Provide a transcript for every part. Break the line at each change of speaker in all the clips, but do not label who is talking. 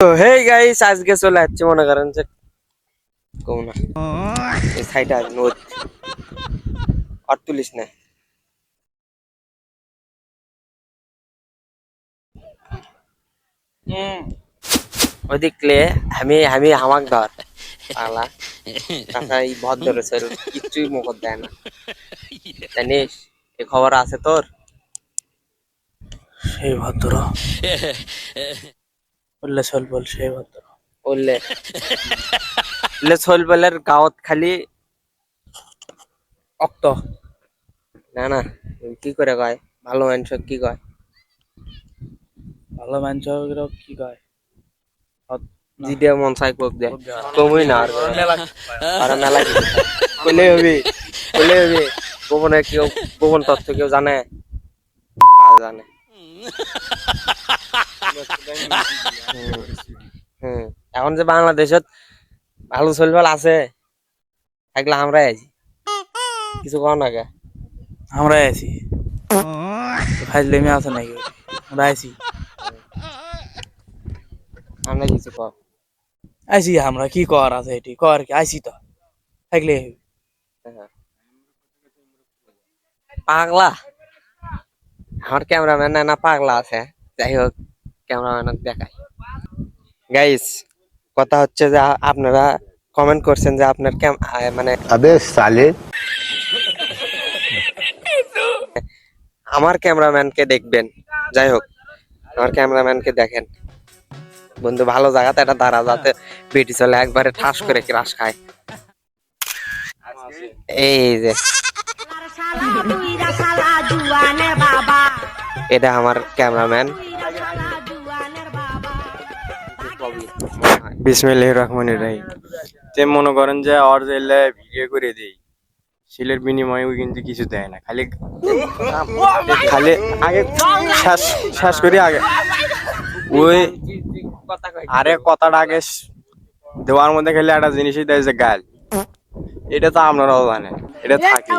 তো hey guys আজকে চলে যাচ্ছে মনে করেন যে কোন এই সাইডে নোট আর তুলিস না ওই দেখলে আমি আমি হামাক ধর পালা তাছাড়া এই ভদ্র ছেলে কিচ্ছুই মুখ দেয় না জানিস এই খবর আছে তোর
সেই ভদ্র বললে চল বল সেই ভদ্র
বললে বললে চল বলের গাঁৱত খালি
অক্ত
না না কি করে কয় ভালো মানুষ কি কয়
ভালো মানুষ কি কয়
জিডিয়া মন চাই কোক দে কমই না আর মেলা কি কইলে হবে গোপনে কেউ গোপন তথ্য কেউ জানে জানে এখন যে বাংলাদেশত ভালো চলবাল আছে থাকলে আমরাই আছি কিছু কও না কে
আমরা আছি ফাইজলেমি আছে নাকি আমরা আছি
আমরা কিছু কও
আইছি আমরা কি কর আছে এটি কর কি আইছি তো থাকলে
পাগলা আমার ক্যামেরাম্যান না পাগলা আছে যাই হোক ক্যামেরাম্যান দেখাই গাইস কথা হচ্ছে যে আপনারা কমেন্ট করছেন যে আপনার মানে
अबे साले
আমার ক্যামেরাম্যানকে দেখবেন যাই হোক আমার ক্যামেরাম্যানকে দেখেন বন্ধু ভালো জায়গাতে এটা দাঁড়া যাতে বেটি চলে একবারে ঠাস করে ক্রাশ খায় এই যে এটা আমার ক্যামেরাম্যান
বিসমিল্লাহির রহমানির রহিম যে মনে করেন যে আর যেলে ভিডিও করে দেই শিলের বিনিময়ে ওই কিন্তু কিছু দেয় না খালি খালি আগে শেষ করি আগে ওই আরে কথাটা আগে দেওয়ার মধ্যে খেলে একটা জিনিসই দেয় যে গাল এটা তো আপনারাও জানেন এটা থাকে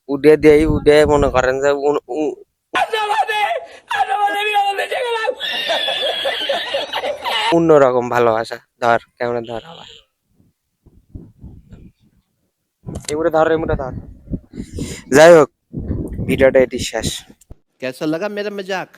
উডে দেই উডে মনে করেন যে অন্যরকম ভালোবাসা ধর কেমন ধর আবার এগুলো ধর এমুটা ধর যাই হোক ভিডিওটা এটি শেষ
कैसा लगा मेरा मजाक